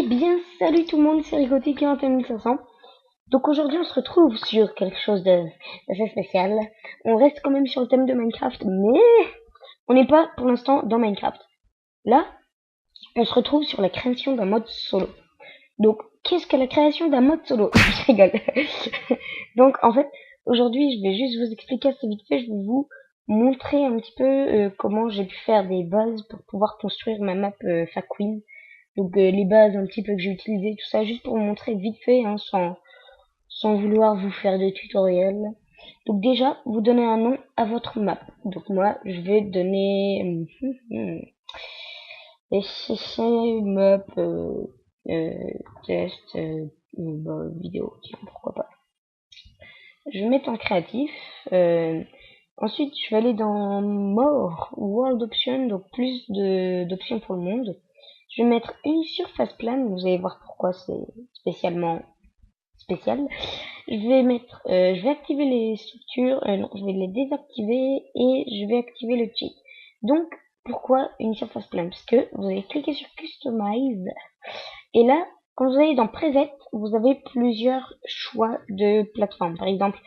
Eh bien, salut tout le monde, c'est Ricotti 41500. Donc aujourd'hui, on se retrouve sur quelque chose d'assez spécial. On reste quand même sur le thème de Minecraft, mais on n'est pas pour l'instant dans Minecraft. Là, on se retrouve sur la création d'un mode solo. Donc, qu'est-ce que la création d'un mode solo? Je rigole. Donc, en fait, aujourd'hui, je vais juste vous expliquer assez vite fait. Je vais vous montrer un petit peu comment j'ai pu faire des bases pour pouvoir construire ma map Queen. Donc les bases un petit peu que j'ai utilisées, tout ça, juste pour vous montrer vite fait, hein, sans vouloir vous faire de tutoriel. Donc déjà, vous donnez un nom à votre map. Donc moi, je vais donner SCC map test vidéo, tiens, pourquoi pas. Je vais mettre en créatif. Ensuite, je vais aller dans More World Option, donc plus d'options pour le monde. Je vais mettre une surface plane, vous allez voir pourquoi c'est spécialement spécial. Je vais activer les structures, non, je vais les désactiver et je vais activer le cheat. Donc, pourquoi une surface plane? Parce que vous allez cliquer sur Customize et là, quand vous allez dans Preset, vous avez plusieurs choix de plateforme. Par exemple,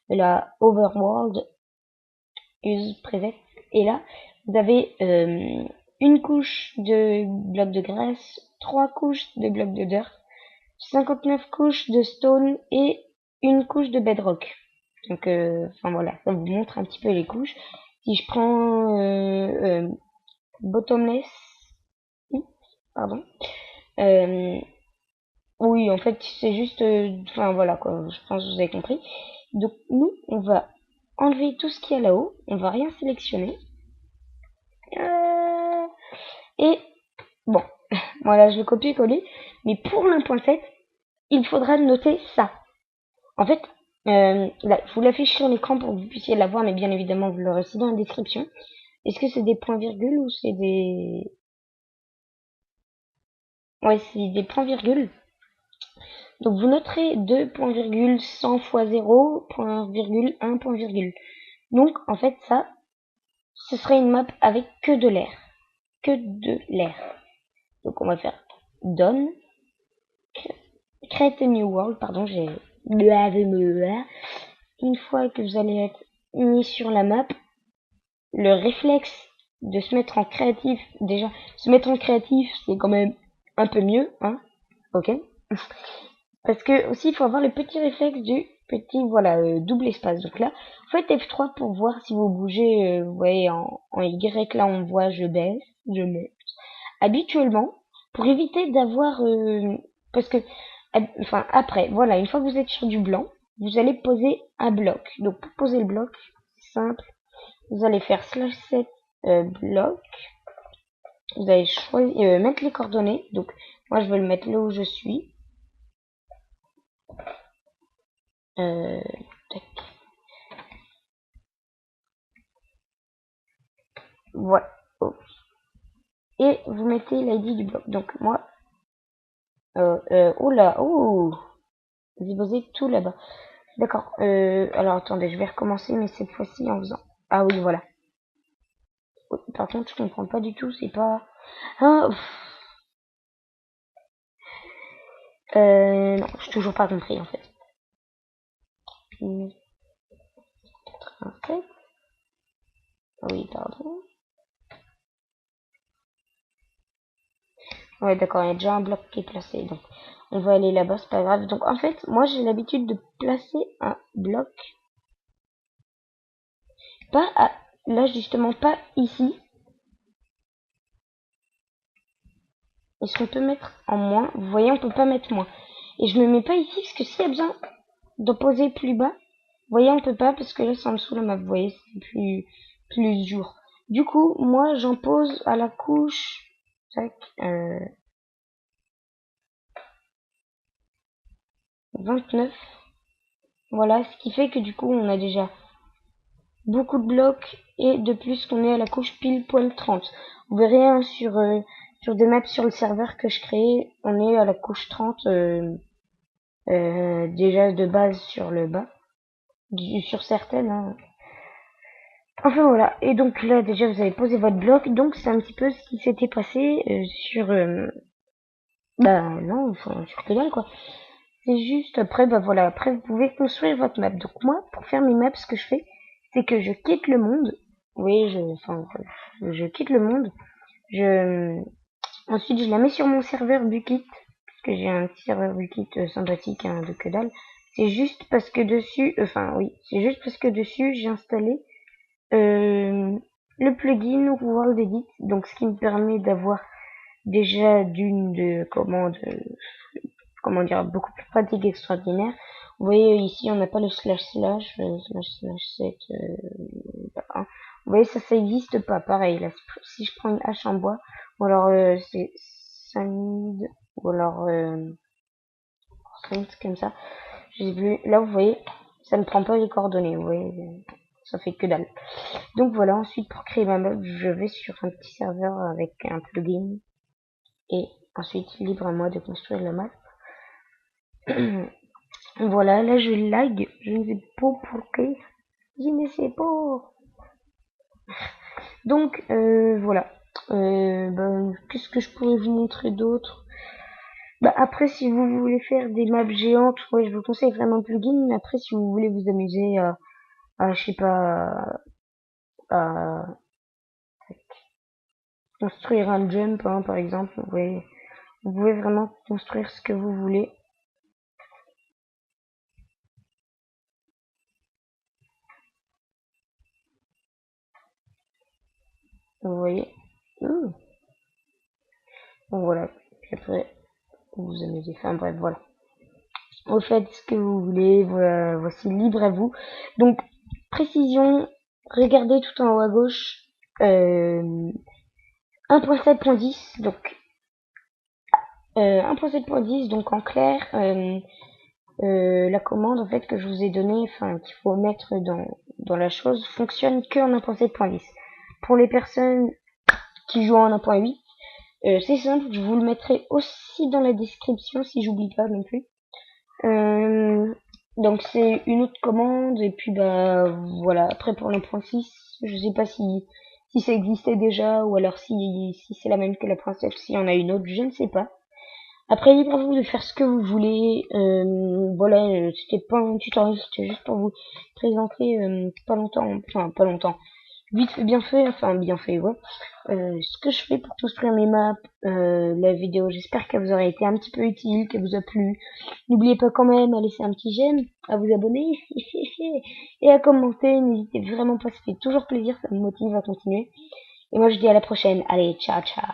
la Overworld Use Preset et là, vous avez une couche de blocs de graisse, 3 couches de blocs de dirt, 59 couches de stone et une couche de bedrock. Donc, voilà, ça vous montre un petit peu les couches. Si je prends bottomless, pardon, oui, en fait, c'est juste, voilà quoi, je pense que vous avez compris. Donc, nous, on va enlever tout ce qu'il y a là-haut, on va rien sélectionner. Et bon, voilà, je vais copier-coller. Mais pour l'1.7, il faudra noter ça. En fait, là, je vous l'affiche sur l'écran pour que vous puissiez la voir, mais bien évidemment, vous l'aurez aussi dans la description. Est-ce que c'est des points-virgules ou c'est des... Ouais, c'est des points-virgules. Donc, vous noterez 2 points-virgules 100 fois 0, point-virgule, 1 point-virgule. Donc, en fait, ça, ce serait une map avec que de l'air. Que de l'air. Donc, on va faire done. Create a new world, pardon, j'ai... Une fois que vous allez être mis sur la map, le réflexe de se mettre en créatif, déjà, se mettre en créatif, c'est quand même un peu mieux, hein, ok. Parce que aussi, il faut avoir le petit réflexe du petit, voilà, double espace. Donc là, vous faites F3 pour voir si vous bougez, vous voyez, en Y, là, on voit, je baisse, je monte. Habituellement, pour éviter d'avoir, parce que, après, voilà, une fois que vous êtes sur du blanc, vous allez poser un bloc. Donc, pour poser le bloc, c'est simple. Vous allez faire /7 bloc. Vous allez choisir, mettre les coordonnées. Donc, moi, je vais le mettre là où je suis. Tac. Voilà. Oh. Et vous mettez l'ID du bloc. Donc, moi, oula, oh, vous posez tout là-bas. D'accord. Alors, attendez, je vais recommencer, mais cette fois-ci en faisant. Ah oui, voilà. Par contre, je comprends pas du tout, c'est pas... Ah, non, j'ai toujours pas compris, en fait. 87. Oui, pardon. Ouais, d'accord, il y a déjà un bloc qui est placé, donc on va aller là-bas, c'est pas grave. Donc, en fait, moi, j'ai l'habitude de placer un bloc. Pas là, justement, pas ici. Est-ce qu'on peut mettre en moins? Vous voyez, on peut pas mettre moins. Et je me mets pas ici, parce que s'il y a besoin de poser plus bas, vous voyez, on peut pas, parce que là, c'est en dessous la map, vous voyez, c'est plus dur. Du coup, moi, j'en pose à la couche, tac, 29. Voilà, ce qui fait que du coup, on a déjà beaucoup de blocs, et de plus qu'on est à la couche pile poil 30. Vous verrez, hein, sur des maps sur le serveur que je crée, on est à la couche 30, déjà de base sur le bas, sur certaines, hein. Enfin voilà, et donc là déjà vous avez posé votre bloc, donc c'est un petit peu ce qui s'était passé sur Bah non, enfin, sur que dalle quoi. C'est juste après, bah voilà, après vous pouvez construire votre map. Donc moi, pour faire mes maps, ce que je fais, c'est que je quitte le monde. Oui, enfin, je quitte le monde. Je, ensuite, je la mets sur mon serveur Bukit, parce que j'ai un petit serveur Bukit sympathique, hein, de que dalle. C'est juste parce que dessus, enfin oui, c'est juste parce que dessus j'ai installé le plugin World Edit, donc ce qui me permet d'avoir déjà d'une de commandes, comment dire, beaucoup plus pratique et extraordinaire. Vous voyez ici on n'a pas le slash slash, slash slash 7, hein. Vous voyez ça existe pas, pareil, là, si je prends une hache en bois, ou alors c'est sand, ou alors sand comme ça, je sais plus, là vous voyez, ça ne prend pas les coordonnées, vous voyez, ça fait que dalle. Donc voilà, ensuite pour créer ma map, je vais sur un petit serveur avec un plugin, et ensuite libre à moi de construire la map. Voilà, là je lag, je ne sais pas pourquoi, je ne sais pas. Donc voilà. Qu'est-ce que je pourrais vous montrer d'autre? Bah après si vous voulez faire des maps géantes, ouais, je vous conseille vraiment le plugin. Mais après si vous voulez vous amuser à je sais pas, à construire un jump, hein, par exemple, vous pouvez vraiment construire ce que vous voulez. Vous voyez. Donc voilà. Puis après vous vous amusez. Enfin bref, voilà. Vous faites ce que vous voulez, voilà, voici libre à vous. Donc, précision, regardez tout en haut à gauche, 1.7.10, donc 1.7.10, donc en clair, la commande en fait que je vous ai donnée, enfin qu'il faut mettre dans la chose, fonctionne que en 1.7.10. Pour les personnes qui jouent en 1.8, c'est simple, je vous le mettrai aussi dans la description si j'oublie pas non plus. Donc c'est une autre commande et puis bah voilà, après pour l'1.6, je sais pas si ça existait déjà ou alors si c'est la même que la .7, s'il y en a une autre, je ne sais pas. Après libre à vous de faire ce que vous voulez. Voilà, c'était pas un tutoriel, c'était juste pour vous présenter pas longtemps, enfin pas longtemps, vite fait, bien fait, ouais. Ce que je fais pour construire mes maps, la vidéo, j'espère qu'elle vous aura été un petit peu utile, qu'elle vous a plu. N'oubliez pas quand même à laisser un petit j'aime, à vous abonner et à commenter. N'hésitez vraiment pas, ça fait toujours plaisir, ça me motive à continuer. Et moi je dis à la prochaine. Allez, ciao ciao.